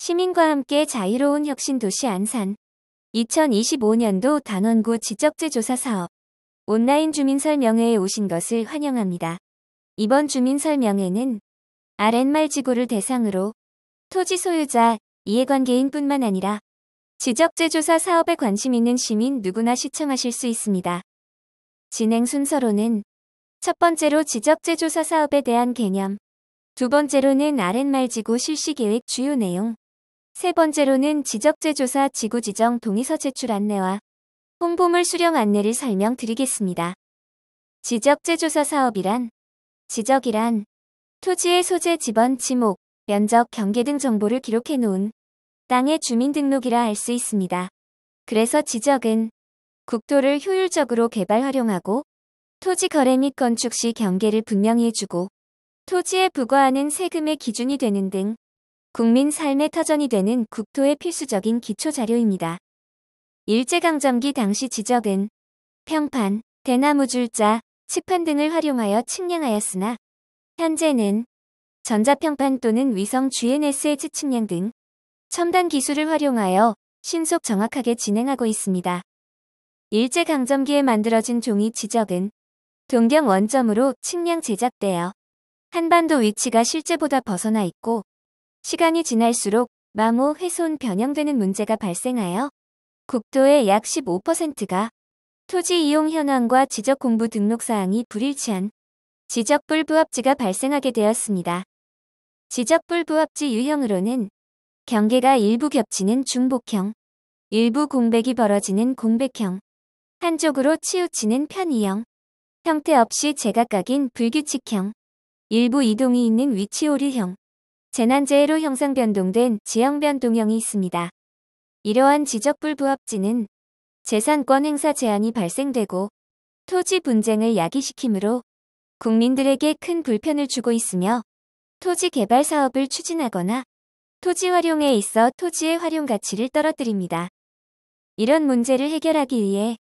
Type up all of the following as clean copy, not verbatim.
시민과 함께 자유로운 혁신도시 안산 2025년도 단원구 지적재조사 사업 온라인 주민설명회에 오신 것을 환영합니다. 이번 주민설명회는 아랫말지구를 대상으로 토지 소유자, 이해관계인 뿐만 아니라 지적재조사 사업에 관심 있는 시민 누구나 시청하실 수 있습니다. 진행 순서로는 첫 번째로 지적재조사 사업에 대한 개념, 두 번째로는 아랫말지구 실시계획 주요 내용, 세 번째로는 지적재조사 지구 지정 동의서 제출 안내와 홍보물 수령 안내를 설명드리겠습니다. 지적재조사 사업이란, 지적이란 토지의 소재 지번 지목, 면적, 경계 등 정보를 기록해 놓은 땅의 주민등록이라 할 수 있습니다. 그래서 지적은 국토를 효율적으로 개발 활용하고 토지 거래 및 건축 시 경계를 분명히 해주고 토지에 부과하는 세금의 기준이 되는 등 국민 삶의 터전이 되는 국토의 필수적인 기초자료입니다. 일제강점기 당시 지적은 평판, 대나무줄자, 칙판 등을 활용하여 측량하였으나 현재는 전자평판 또는 위성 GNSS 측량 등 첨단 기술을 활용하여 신속 정확하게 진행하고 있습니다. 일제강점기에 만들어진 종이 지적은 동경 원점으로 측량 제작되어 한반도 위치가 실제보다 벗어나 있고 시간이 지날수록 마모, 훼손, 변형되는 문제가 발생하여 국토의 약 15%가 토지 이용 현황과 지적 공부 등록 사항이 불일치한 지적불부합지가 발생하게 되었습니다. 지적불부합지 유형으로는 경계가 일부 겹치는 중복형, 일부 공백이 벌어지는 공백형, 한쪽으로 치우치는 편의형, 형태 없이 제각각인 불규칙형, 일부 이동이 있는 위치오류형, 재난재해로 형상 변동된 지형변동형이 있습니다. 이러한 지적불부합지는 재산권 행사 제한이 발생되고 토지 분쟁을 야기시키므로 국민들에게 큰 불편을 주고 있으며 토지 개발 사업을 추진하거나 토지 활용에 있어 토지의 활용 가치를 떨어뜨립니다. 이런 문제를 해결하기 위해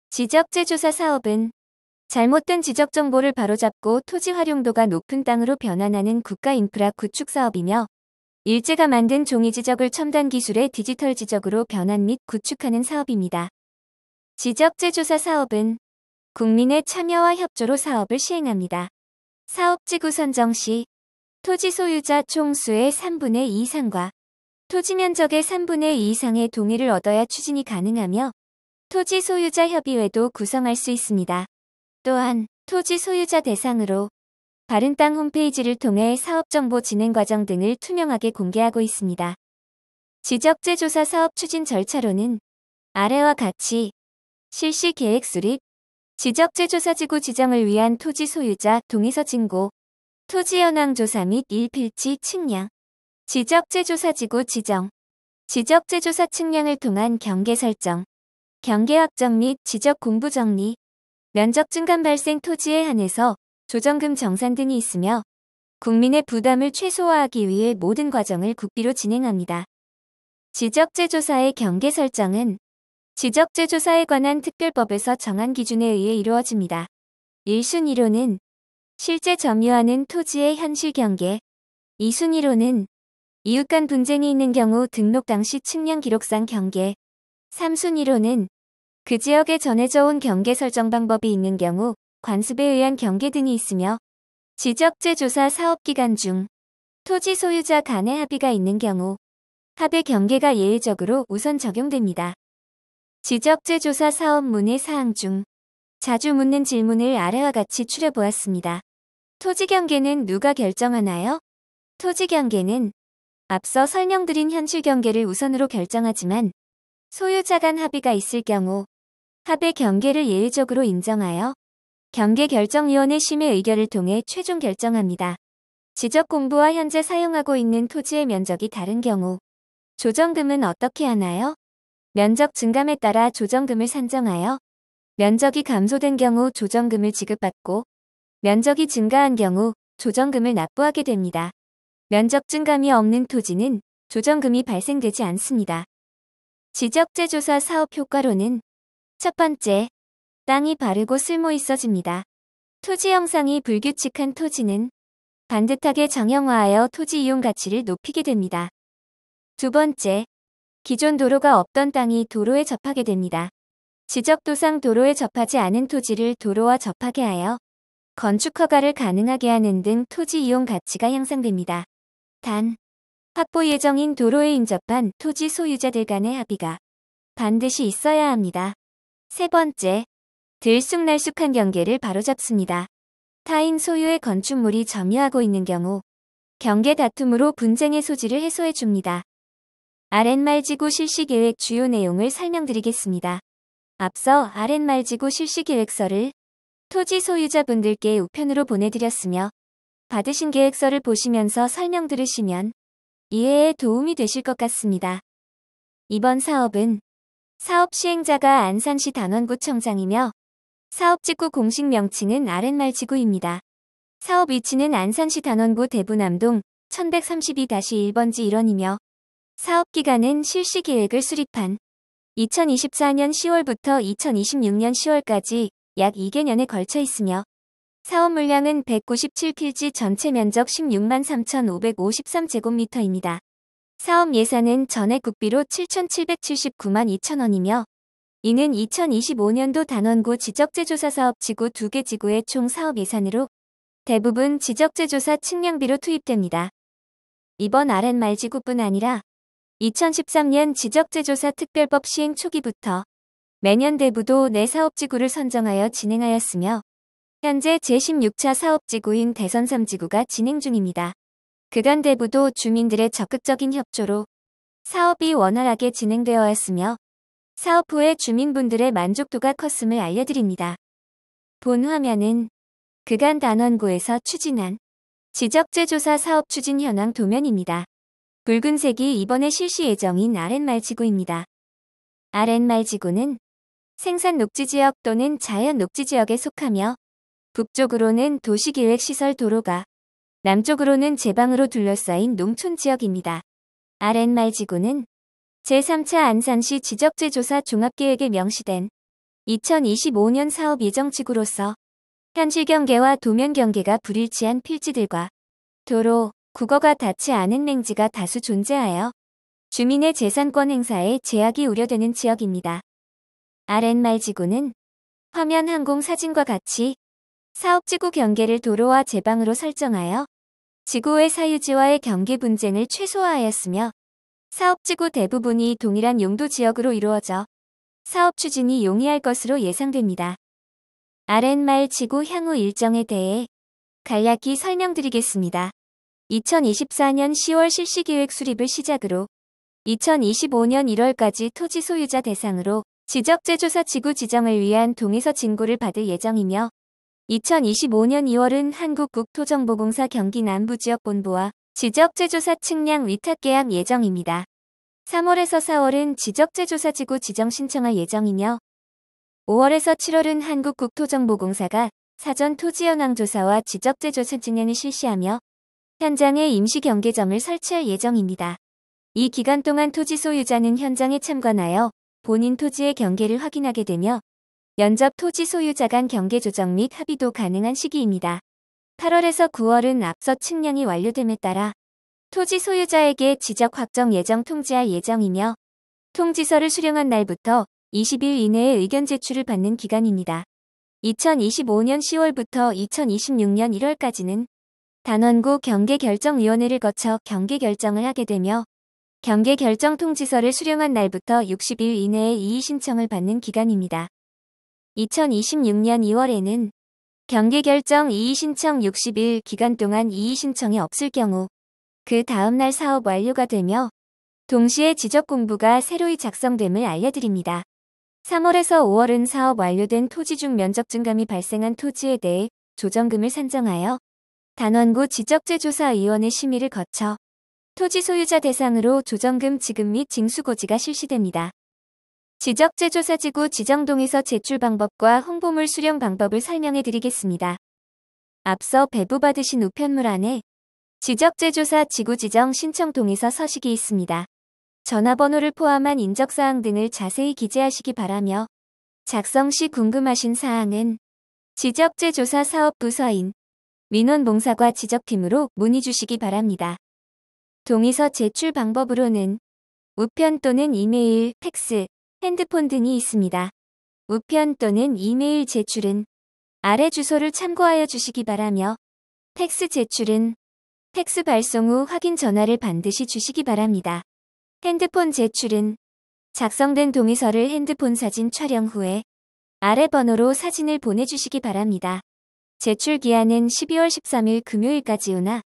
지적재조사 사업은 잘못된 지적 정보를 바로잡고 토지 활용도가 높은 땅으로 변환하는 국가 인프라 구축 사업이며 일제가 만든 종이 지적을 첨단 기술의 디지털 지적으로 변환 및 구축하는 사업입니다. 지적재조사 사업은 국민의 참여와 협조로 사업을 시행합니다. 사업지구 선정 시 토지 소유자 총수의 3분의 2 이상과 토지 면적의 3분의 2 이상의 동의를 얻어야 추진이 가능하며 토지 소유자 협의회도 구성할 수 있습니다. 또한 토지 소유자 대상으로 바른 땅 홈페이지를 통해 사업정보 진행 과정 등을 투명하게 공개하고 있습니다. 지적재조사 사업 추진 절차로는 아래와 같이 실시 계획 수립, 지적재조사 지구 지정을 위한 토지 소유자 동의서 진고, 토지 현황 조사 및 일필지 측량, 지적재조사 지구 지정, 지적재조사 측량을 통한 경계 설정, 경계 확정 및 지적 공부 정리, 면적 증감 발생 토지에 한해서 조정금 정산 등이 있으며 국민의 부담을 최소화하기 위해 모든 과정을 국비로 진행합니다. 지적재조사의 경계 설정은 지적재조사에 관한 특별법에서 정한 기준에 의해 이루어집니다. 1순위로는 실제 점유하는 토지의 현실 경계, 2순위로는 이웃 간 분쟁이 있는 경우 등록 당시 측량 기록상 경계, 3순위로는 그 지역에 전해져 온 경계 설정 방법이 있는 경우 관습에 의한 경계 등이 있으며 지적재조사 사업 기간 중 토지 소유자 간의 합의가 있는 경우 합의 경계가 예외적으로 우선 적용됩니다. 지적재조사 사업 문의 사항 중 자주 묻는 질문을 아래와 같이 추려보았습니다. 토지 경계는 누가 결정하나요? 토지 경계는 앞서 설명드린 현실 경계를 우선으로 결정하지만 소유자 간 합의가 있을 경우 합의 경계를 예외적으로 인정하여 경계결정위원회 심의 의결을 통해 최종 결정합니다. 지적 공부와 현재 사용하고 있는 토지의 면적이 다른 경우 조정금은 어떻게 하나요? 면적 증감에 따라 조정금을 산정하여 면적이 감소된 경우 조정금을 지급받고 면적이 증가한 경우 조정금을 납부하게 됩니다. 면적 증감이 없는 토지는 조정금이 발생되지 않습니다. 지적재조사 사업 효과로는 첫 번째, 땅이 바르고 쓸모 있어집니다. 토지 형상이 불규칙한 토지는 반듯하게 정형화하여 토지 이용 가치를 높이게 됩니다. 두 번째, 기존 도로가 없던 땅이 도로에 접하게 됩니다. 지적도상 도로에 접하지 않은 토지를 도로와 접하게 하여 건축 허가를 가능하게 하는 등 토지 이용 가치가 향상됩니다. 단, 확보 예정인 도로에 인접한 토지 소유자들 간의 합의가 반드시 있어야 합니다. 세 번째, 들쑥날쑥한 경계를 바로잡습니다. 타인 소유의 건축물이 점유하고 있는 경우 경계 다툼으로 분쟁의 소지를 해소해 줍니다. 아랫말지구 실시계획 주요 내용을 설명드리겠습니다. 앞서 아랫말지구 실시계획서를 토지 소유자분들께 우편으로 보내드렸으며 받으신 계획서를 보시면서 설명 들으시면 이해에 도움이 되실 것 같습니다. 이번 사업은 사업 시행자가 안산시 단원구청장이며 사업지구 공식 명칭은 아랫말지구입니다. 사업 위치는 안산시 단원구 대부남동 1132-1번지 1원이며 사업 기간은 실시계획을 수립한 2024년 10월부터 2026년 10월까지 약 2개년에 걸쳐 있으며 사업 물량은 197필지 전체 면적 16만 3,553제곱미터입니다. 사업 예산은 전액 국비로 7,779만 2천원이며 이는 2025년도 단원구 지적재조사 사업 지구 2개 지구의 총 사업 예산으로 대부분 지적재조사 측량비로 투입됩니다. 이번 아랫말지구뿐 아니라 2013년 지적재조사 특별법 시행 초기부터 매년 대부도 내 사업지구를 선정하여 진행하였으며 현재 제16차 사업지구인 대선 3지구가 진행 중입니다. 그간 대부도 주민들의 적극적인 협조로 사업이 원활하게 진행되어 왔으며 사업 후에 주민분들의 만족도가 컸음을 알려드립니다. 본 화면은 그간 단원구에서 추진한 지적재조사 사업 추진 현황 도면입니다. 붉은색이 이번에 실시 예정인 아랫말지구입니다. 아랫말지구는 생산 녹지지역 또는 자연 녹지지역에 속하며 북쪽으로는 도시계획시설 도로가 남쪽으로는 제방으로 둘러싸인 농촌지역입니다. 아랫말지구는 제3차 안산시 지적재조사 종합계획에 명시된 2025년 사업 예정지구로서 현실 경계와 도면 경계가 불일치한 필지들과 도로, 국어가 닿지 않은 맹지가 다수 존재하여 주민의 재산권 행사에 제약이 우려되는 지역입니다. 아랫말지구는 화면 항공 사진과 같이 사업지구 경계를 도로와 제방으로 설정하여 지구의 사유지와의 경계 분쟁을 최소화하였으며 사업지구 대부분이 동일한 용도 지역으로 이루어져 사업 추진이 용이할 것으로 예상됩니다. 아랫말지구 향후 일정에 대해 간략히 설명드리겠습니다. 2024년 10월 실시계획 수립을 시작으로 2025년 1월까지 토지 소유자 대상으로 지적재조사 지구 지정을 위한 동의서 진고를 받을 예정이며 2025년 2월은 한국국토정보공사 경기남부지역본부와 지적재조사 측량 위탁 계약 예정입니다. 3월에서 4월은 지적재조사 지구 지정 신청할 예정이며 5월에서 7월은 한국국토정보공사가 사전 토지 현황 조사와 지적재조사 측량을 실시하며 현장에 임시 경계점을 설치할 예정입니다. 이 기간 동안 토지 소유자는 현장에 참관하여 본인 토지의 경계를 확인하게 되며 연접 토지 소유자 간 경계 조정 및 합의도 가능한 시기입니다. 8월에서 9월은 앞서 측량이 완료됨에 따라 토지 소유자에게 지적 확정 예정 통지할 예정이며 통지서를 수령한 날부터 20일 이내에 의견 제출을 받는 기간입니다. 2025년 10월부터 2026년 1월까지는 단원구 경계결정위원회를 거쳐 경계결정을 하게 되며 경계결정 통지서를 수령한 날부터 60일 이내에 이의 신청을 받는 기간입니다. 2026년 2월에는 경계결정 이의 신청 60일 기간 동안 이의 신청이 없을 경우 그 다음날 사업 완료가 되며 동시에 지적공부가 새로이 작성됨을 알려드립니다. 3월에서 5월은 사업 완료된 토지 중 면적 증감이 발생한 토지에 대해 조정금을 산정하여 단원구 지적재조사위원회 심의를 거쳐 토지 소유자 대상으로 조정금 지급 및 징수고지가 실시됩니다. 지적재조사지구 지정동의서 제출 방법과 홍보물 수령 방법을 설명해 드리겠습니다. 앞서 배부받으신 우편물 안에 지적재조사 지구 지정 신청 동의서 서식이 있습니다. 전화번호를 포함한 인적사항 등을 자세히 기재하시기 바라며 작성 시 궁금하신 사항은 지적재조사 사업부서인 민원봉사과 지적팀으로 문의 주시기 바랍니다. 동의서 제출 방법으로는 우편 또는 이메일, 팩스, 핸드폰 등이 있습니다. 우편 또는 이메일 제출은 아래 주소를 참고하여 주시기 바라며 팩스 제출은 팩스 발송 후 확인 전화를 반드시 주시기 바랍니다. 핸드폰 제출은 작성된 동의서를 핸드폰 사진 촬영 후에 아래 번호로 사진을 보내주시기 바랍니다. 제출 기한은 12월 13일 금요일까지 우나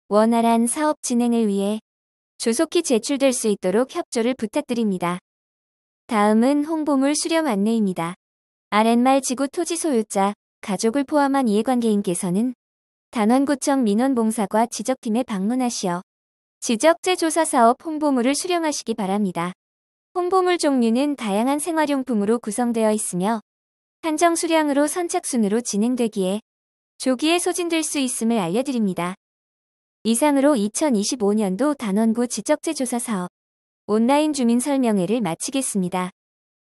원활한 사업 진행을 위해 조속히 제출될 수 있도록 협조를 부탁드립니다. 다음은 홍보물 수령 안내입니다. 아랫말 지구 토지 소유자, 가족을 포함한 이해관계인께서는 단원구청 민원봉사과 지적팀에 방문하시어 지적재 조사 사업 홍보물을 수령하시기 바랍니다. 홍보물 종류는 다양한 생활용품으로 구성되어 있으며 한정 수량으로 선착순으로 진행되기에 조기에 소진될 수 있음을 알려드립니다. 이상으로 2025년도 단원구 지적재 조사 사업 온라인 주민 설명회를 마치겠습니다.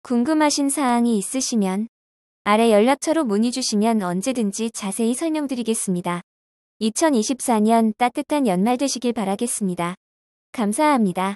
궁금하신 사항이 있으시면 아래 연락처로 문의 주시면 언제든지 자세히 설명드리겠습니다. 2024년 따뜻한 연말 되시길 바라겠습니다. 감사합니다.